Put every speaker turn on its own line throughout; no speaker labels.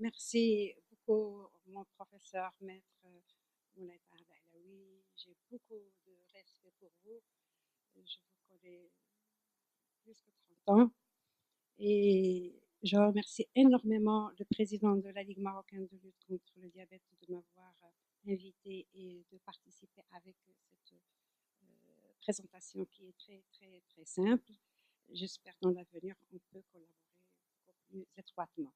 Merci beaucoup, mon professeur, maître Moulay Alaoui. J'ai beaucoup de respect pour vous. Je vous connais plus que 30 ans. Et je remercie énormément le président de la Ligue marocaine de lutte contre le diabète de m'avoir invité et de participer avec cette présentation qui est très, très, très simple. J'espère dans l'avenir on peut collaborer beaucoup plus étroitement.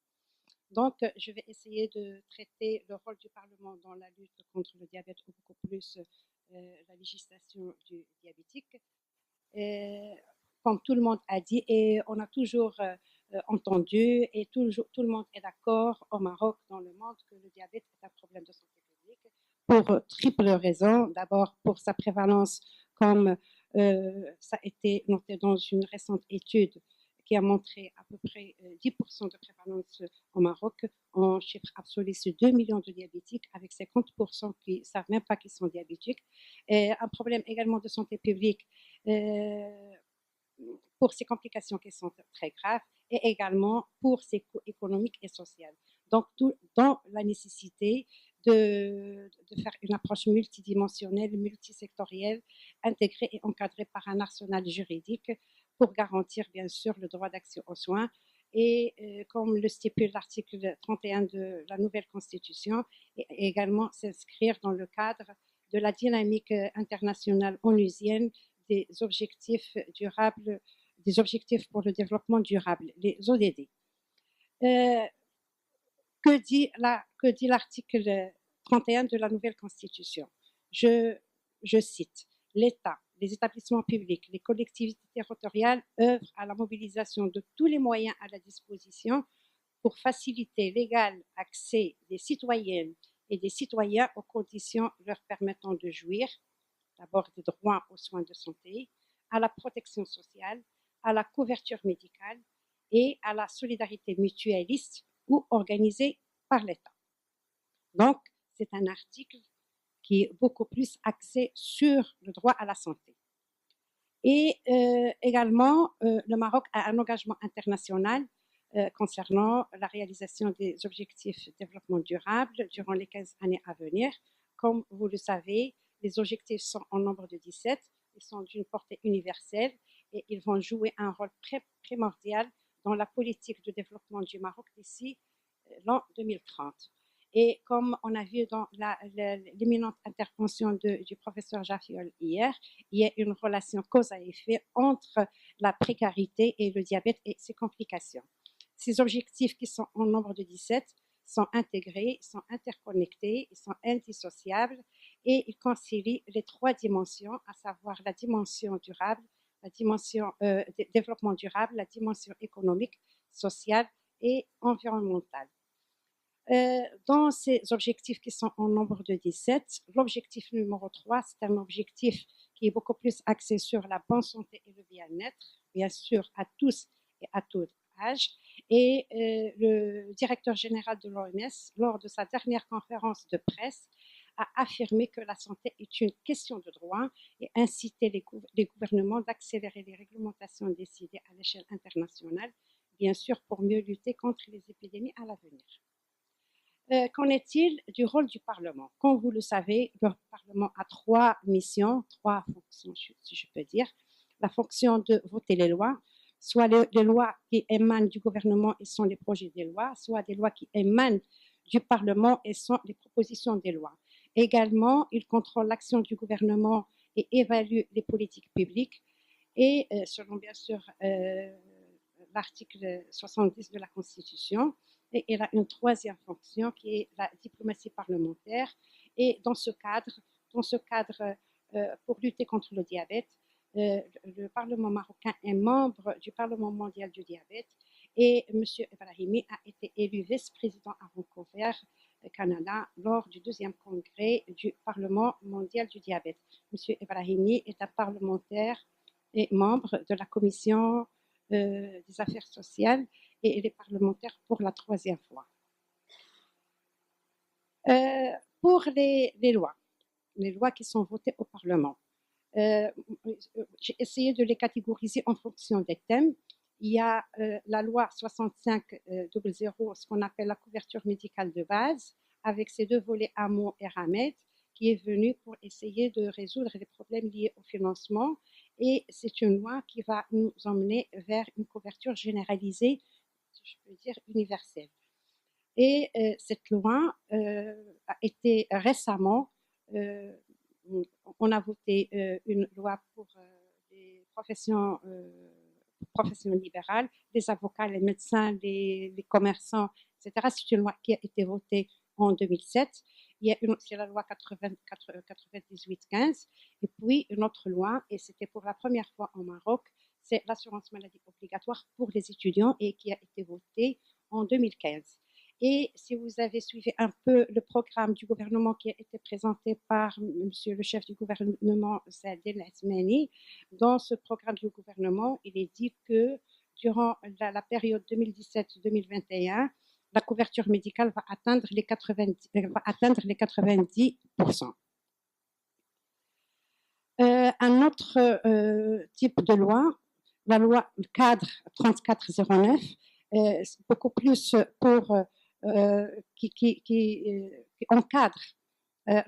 Donc, je vais essayer de traiter le rôle du Parlement dans la lutte contre le diabète ou beaucoup plus la législation du diabétique. Comme tout le monde a dit, et on a toujours entendu, et tout le monde est d'accord au Maroc, dans le monde, que le diabète est un problème de santé publique pour triple raison. D'abord, pour sa prévalence, comme ça a été noté dans une récente étude qui a montré à peu près 10% de prévalence au Maroc. En chiffre absolu, c'est 2 millions de diabétiques, avec 50% qui ne savent même pas qu'ils sont diabétiques. Et un problème également de santé publique pour ces complications qui sont très graves et également pour ses coûts économiques et sociaux. Donc, tout dans la nécessité de faire une approche multidimensionnelle, multisectorielle, intégrée et encadrée par un arsenal juridique pour garantir, bien sûr, le droit d'accès aux soins. Et comme le stipule l'article 31 de la nouvelle Constitution, et également s'inscrire dans le cadre de la dynamique internationale onusienne des objectifs durables, des objectifs pour le développement durable, les ODD. Que dit l'article 31 de la nouvelle Constitution? Je cite, l'État, les établissements publics, les collectivités territoriales œuvrent à la mobilisation de tous les moyens à la disposition pour faciliter l'égal accès des citoyennes et des citoyens aux conditions leur permettant de jouir, d'abord des droits aux soins de santé, à la protection sociale, à la couverture médicale et à la solidarité mutualiste ou organisée par l'État. Donc, c'est un article qui est beaucoup plus axé sur le droit à la santé. Et également, le Maroc a un engagement international concernant la réalisation des objectifs de développement durable durant les 15 années à venir. Comme vous le savez, les objectifs sont en nombre de 17, ils sont d'une portée universelle et ils vont jouer un rôle primordial dans la politique de développement du Maroc d'ici l'an 2030. Et comme on a vu dans l'éminente intervention du professeur Jaffiol hier, il y a une relation cause à effet entre la précarité et le diabète et ses complications. Ces objectifs qui sont en nombre de 17 sont intégrés, sont interconnectés, ils sont indissociables et ils concilient les trois dimensions, à savoir la dimension durable, la dimension développement durable, la dimension économique, sociale et environnementale. Dans ces objectifs qui sont en nombre de 17, l'objectif numéro 3, c'est un objectif qui est beaucoup plus axé sur la bonne santé et le bien-être, bien sûr à tous et à tout âge. Et le directeur général de l'OMS, lors de sa dernière conférence de presse, a affirmé que la santé est une question de droit et incité les gouvernements d'accélérer les réglementations décidées à l'échelle internationale, bien sûr pour mieux lutter contre les épidémies à l'avenir. Qu'en est-il du rôle du Parlement? Comme vous le savez, le Parlement a trois missions, trois fonctions, si je peux dire. La fonction de voter les lois, soit les lois qui émanent du gouvernement et sont les projets de loi, soit des lois qui émanent du Parlement et sont les propositions des lois. Également, il contrôle l'action du gouvernement et évalue les politiques publiques. Et selon bien sûr l'article 70 de la Constitution, et elle a une troisième fonction qui est la diplomatie parlementaire. Et dans ce cadre, pour lutter contre le diabète, le Parlement marocain est membre du Parlement mondial du diabète et M. Ebrahimi a été élu vice-président à Vancouver, Canada, lors du 2e congrès du Parlement mondial du diabète. M. Ebrahimi est un parlementaire et membre de la commission des affaires sociales et les parlementaires pour la 3e fois. Pour les lois qui sont votées au Parlement, j'ai essayé de les catégoriser en fonction des thèmes il y a la loi 6500, ce qu'on appelle la couverture médicale de base, avec ses deux volets AMO et RAMED, qui est venue pour essayer de résoudre les problèmes liés au financement. Et c'est une loi qui va nous emmener vers une couverture généralisée, si je peux dire universelle. Et cette loi a été récemment, on a voté une loi pour les professions libérales, les avocats, les médecins, les commerçants, etc. C'est une loi qui a été votée en 2007. C'est la loi 98-15. Et puis une autre loi, et c'était pour la première fois au Maroc, c'est l'assurance maladie obligatoire pour les étudiants et qui a été votée en 2015. Et si vous avez suivi un peu le programme du gouvernement qui a été présenté par monsieur le chef du gouvernement, Saad El Othmani, dans ce programme du gouvernement, il est dit que durant la période 2017-2021, la couverture médicale va atteindre les 90%. Un autre type de loi, la loi cadre 3409, beaucoup plus pour qui encadre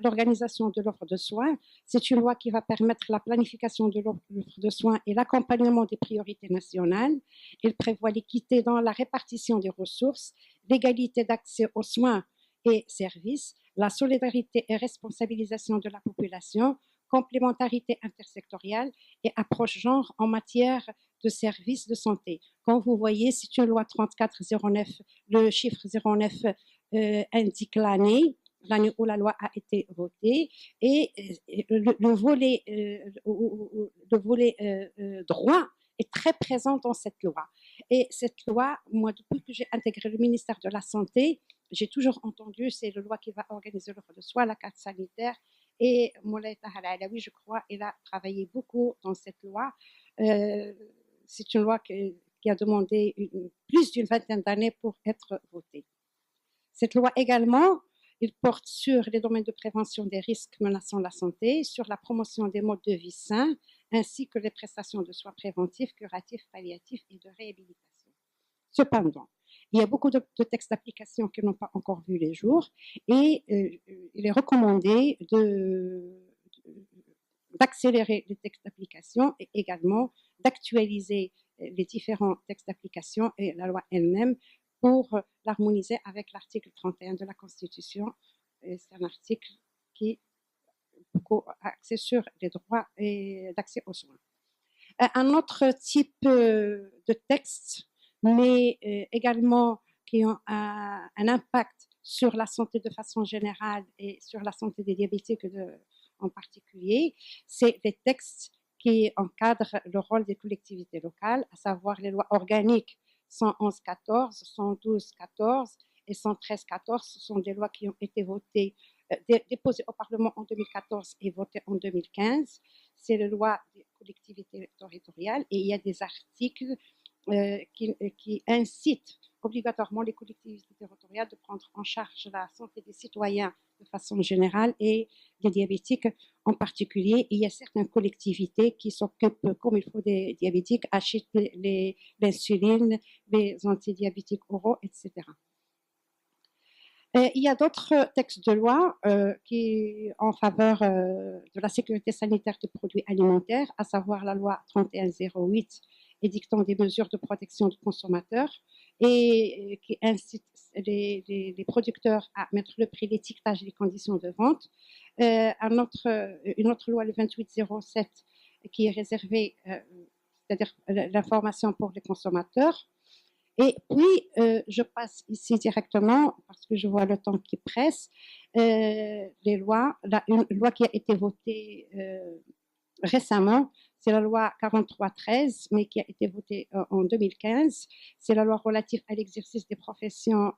l'organisation de l'offre de soins. C'est une loi qui va permettre la planification de l'offre de soins et l'accompagnement des priorités nationales. Elle prévoit l'équité dans la répartition des ressources, l'égalité d'accès aux soins et services, la solidarité et responsabilisation de la population, complémentarité intersectorielle et approche genre en matière de services de santé. Comme vous voyez, c'est une loi 3409, le chiffre 09 indique l'année où la loi a été votée, et le volet droit est très présent dans cette loi. Et cette loi, moi, depuis que j'ai intégré le ministère de la Santé, j'ai toujours entendu, c'est la loi qui va organiser l'offre de soins, la carte sanitaire, et Moulay Tahar Alaoui, je crois, il a travaillé beaucoup dans cette loi. C'est une loi qui a demandé plus d'une vingtaine d'années pour être votée. Cette loi également, il porte sur les domaines de prévention des risques menaçant la santé, sur la promotion des modes de vie sains, ainsi que les prestations de soins préventifs, curatifs, palliatifs et de réhabilitation. Cependant, il y a beaucoup de textes d'application qui n'ont pas encore vu les jours, et il est recommandé d'accélérer les textes d'application et également d'actualiser les différents textes d'application et la loi elle-même pour l'harmoniser avec l'article 31 de la Constitution. C'est un article qui est beaucoup axé sur les droits d'accès aux soins. Un autre type de texte, mais également qui ont un impact sur la santé de façon générale et sur la santé des diabétiques en particulier, c'est les textes qui encadrent le rôle des collectivités locales, à savoir les lois organiques 111-14, 112-14 et 113-14. Ce sont des lois qui ont été votées, déposées au Parlement en 2014 et votées en 2015. C'est les lois des collectivités territoriales, et il y a des articles qui incitent obligatoirement les collectivités territoriales de prendre en charge la santé des citoyens de façon générale et des diabétiques en particulier. Il y a certaines collectivités qui s'occupent comme il faut des diabétiques, achètent l'insuline, les antidiabétiques oraux, etc. Il y a d'autres textes de loi qui en faveur de la sécurité sanitaire des produits alimentaires, à savoir la loi 3108 édictant des mesures de protection du consommateur et qui incite les producteurs à mettre le prix, l'étiquetage et les conditions de vente. Une autre loi, le 2807, qui est réservée, c'est-à-dire l'information pour les consommateurs. Et puis, je passe ici directement, parce que je vois le temps qui presse, une loi qui a été votée récemment, c'est la loi 4313, mais qui a été votée en 2015. C'est la loi relative à l'exercice des professions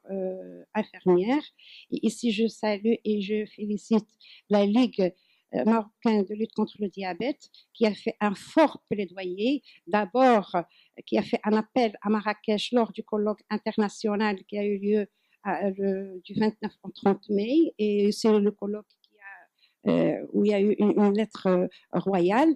infirmières. Et ici, je salue et je félicite la Ligue marocaine de lutte contre le diabète, qui a fait un fort plaidoyer. D'abord, qui a fait un appel à Marrakech lors du colloque international qui a eu lieu du 29 au 30 mai. Et c'est le colloque où il y a eu une lettre royale.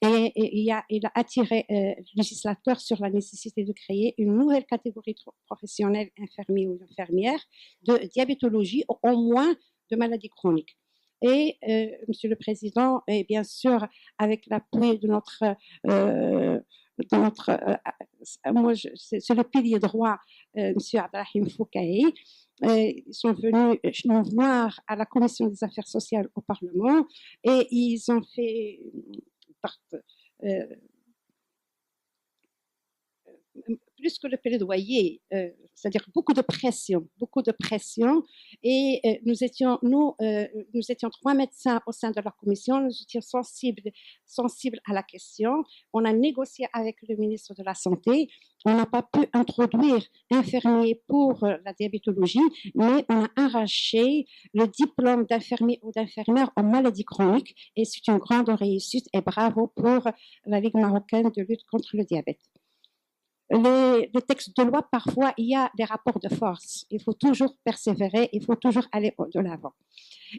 il a attiré le législateur sur la nécessité de créer une nouvelle catégorie professionnelle, infirmier ou infirmière, de diabétologie, au moins de maladies chroniques. Et, Monsieur le Président, et bien sûr, avec l'appui de moi, c'est le pilier droit, Monsieur Abdelrahim Foukahi, ils sont venus nous voir à la Commission des affaires sociales au Parlement et ils ont fait plus que le plaidoyer, c'est-à-dire beaucoup de pression, et nous étions 3 médecins au sein de la commission, nous étions sensibles à la question. On a négocié avec le ministre de la Santé, on n'a pas pu introduire infirmier pour la diabétologie, mais on a arraché le diplôme d'infirmier ou d'infirmière en maladie chronique, et c'est une grande réussite, et bravo pour la Ligue marocaine de lutte contre le diabète. Les textes de loi, parfois, il y a des rapports de force. Il faut toujours persévérer, il faut toujours aller de l'avant.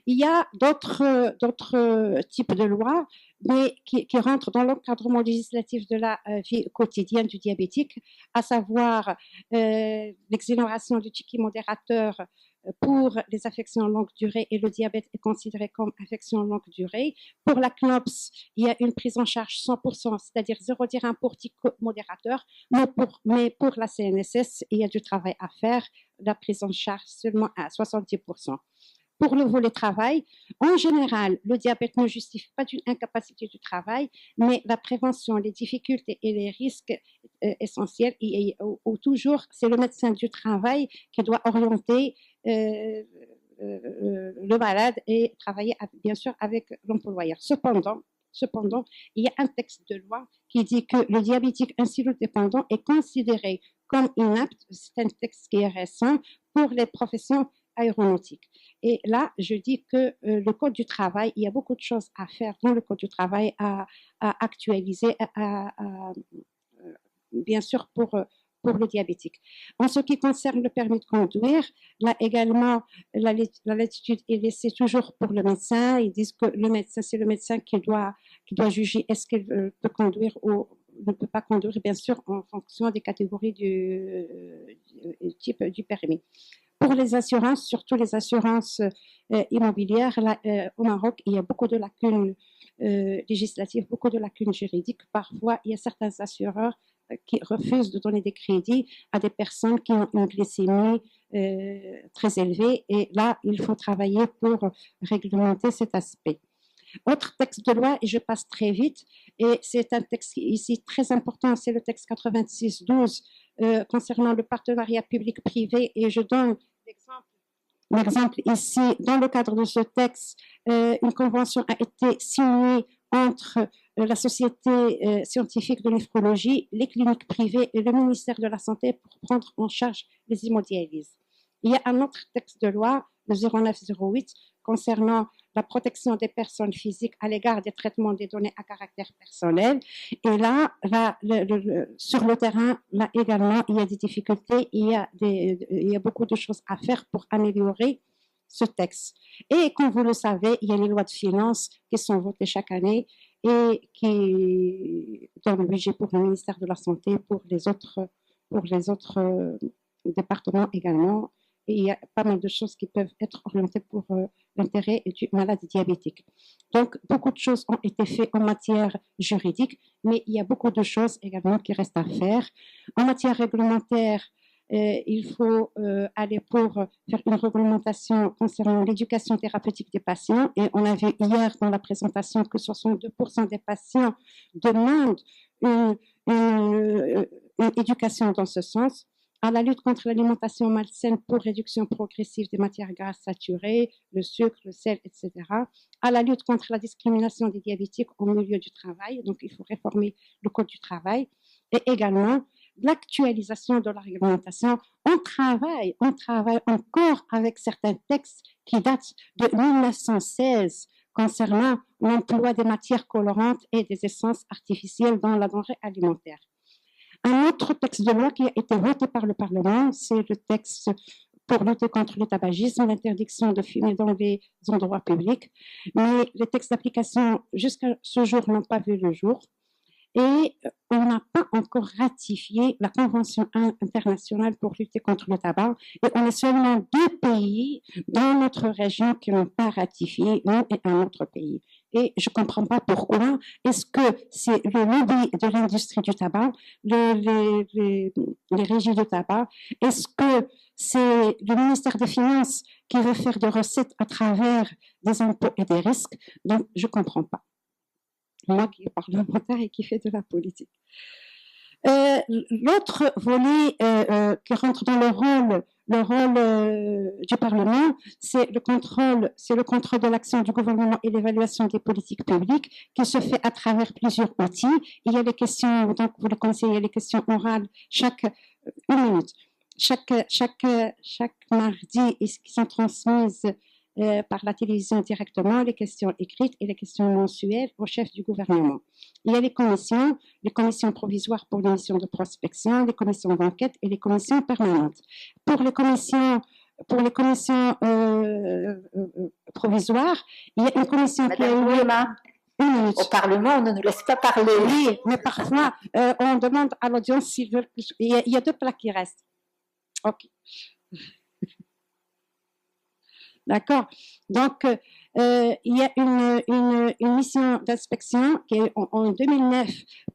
Il y a d'autres types de lois, mais qui rentrent dans l'encadrement législatif de la vie quotidienne du diabétique, à savoir l'exonération du ticket modérateur pour les affections longue durée, et le diabète est considéré comme affection longue durée. Pour la CNOPS, il y a une prise en charge 100%, c'est-à-dire 0 dirham pour ticket modérateur, mais pour la CNSS, il y a du travail à faire, la prise en charge seulement à 70%. Pour le volet travail, en général, le diabète ne justifie pas d'une incapacité du travail, mais la prévention, les difficultés et les risques essentiels, ou toujours, c'est le médecin du travail qui doit orienter le malade et travailler, bien sûr, avec l'employeur. Cependant, il y a un texte de loi qui dit que le diabétique insulino-dépendant est considéré comme inapte, c'est un texte qui est récent, pour les professions aéronautiques. Et là, je dis que le Code du travail, il y a beaucoup de choses à faire dans le Code du travail, à actualiser, bien sûr, pour le diabétique. En ce qui concerne le permis de conduire, là également, la latitude est laissée toujours pour le médecin. Ils disent que le médecin, c'est le médecin qui doit juger est-ce qu'il peut conduire ou ne peut pas conduire, bien sûr, en fonction des catégories du type du permis. Pour les assurances, surtout les assurances immobilières, là, au Maroc, il y a beaucoup de lacunes législatives, beaucoup de lacunes juridiques. Parfois, il y a certains assureurs qui refusent de donner des crédits à des personnes qui ont une glycémie très élevée. Et là, il faut travailler pour réglementer cet aspect. Autre texte de loi, et je passe très vite, et c'est un texte ici très important, c'est le texte 86-12 concernant le partenariat public-privé, et je donne l'exemple ici. Dans le cadre de ce texte, une convention a été signée entre la Société scientifique de néphrologie, les cliniques privées et le ministère de la Santé pour prendre en charge les hémodialyses. Il y a un autre texte de loi, le 0908, concernant la protection des personnes physiques à l'égard des traitements des données à caractère personnel. Et là sur le terrain, là également, il y a des difficultés, il y a beaucoup de choses à faire pour améliorer ce texte. Et comme vous le savez, il y a les lois de finances qui sont votées chaque année et qui donnent le budget pour le ministère de la Santé, pour les autres départements également. Et il y a pas mal de choses qui peuvent être orientées pour l'intérêt du malade diabétique. Donc, beaucoup de choses ont été faites en matière juridique, mais il y a beaucoup de choses également qui restent à faire. En matière réglementaire, il faut aller pour faire une réglementation concernant l'éducation thérapeutique des patients. Et on a vu hier dans la présentation que 62% des patients demandent une éducation dans ce sens. À la lutte contre l'alimentation malsaine pour réduction progressive des matières grasses saturées, le sucre, le sel, etc. À la lutte contre la discrimination des diabétiques au milieu du travail, donc il faut réformer le Code du travail. Et également, l'actualisation de la réglementation. On travaille encore avec certains textes qui datent de 1916 concernant l'emploi des matières colorantes et des essences artificielles dans la denrée alimentaire. Un autre texte de loi qui a été voté par le Parlement, c'est le texte pour lutter contre le tabagisme, l'interdiction de fumer dans les endroits publics, mais les textes d'application jusqu'à ce jour n'ont pas vu le jour. Et on n'a pas encore ratifié la Convention internationale pour lutter contre le tabac. Et on est seulement 2 pays dans notre région qui n'ont pas ratifié, nous et un autre pays. Et je ne comprends pas pourquoi. Est-ce que c'est le lobby de l'industrie du tabac, les régies de tabac? Est-ce que c'est le ministère des Finances qui veut faire des recettes à travers des impôts et des risques? Donc, je ne comprends pas. Moi qui est parlementaire et qui fait de la politique. L'autre volet qui rentre dans le rôle du Parlement, c'est le contrôle de l'action du gouvernement et l'évaluation des politiques publiques qui se fait à travers plusieurs outils. Il y a les questions, donc vous le connaissez, il y a les questions orales une minute, chaque mardi et qui sont transmises par la télévision directement, les questions écrites et les questions mensuelles au chef du gouvernement. Il y a les commissions provisoires pour les missions de prospection, les commissions d'enquête et les commissions permanentes. Pour les commissions provisoires, il y a une commission qui a eu
au Parlement, on ne nous laisse pas parler.
Oui, mais parfois, on demande à l'audience s'ils veulent... Il y a 2 plaques qui restent. OK. D'accord. Donc, il y a une mission d'inspection qui est en 2009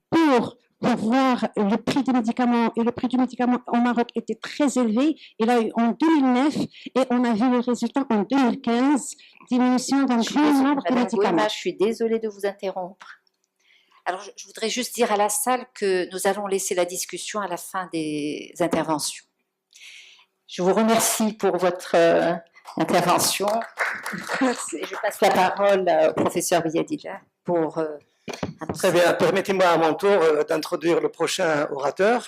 pour voir le prix des médicaments. Et le prix du médicament au Maroc était très élevé. Il a eu en 2009 et on a vu le résultat en 2015, diminution d'un grand nombre de médicaments.
Je suis désolée de vous interrompre. Alors, je voudrais juste dire à la salle que nous allons laisser la discussion à la fin des interventions. Je vous remercie pour votre intervention.
Merci.
Et je passe la parole au professeur Biadilla pour annoncer.
Très bien. Permettez-moi à mon tour d'introduire le prochain orateur.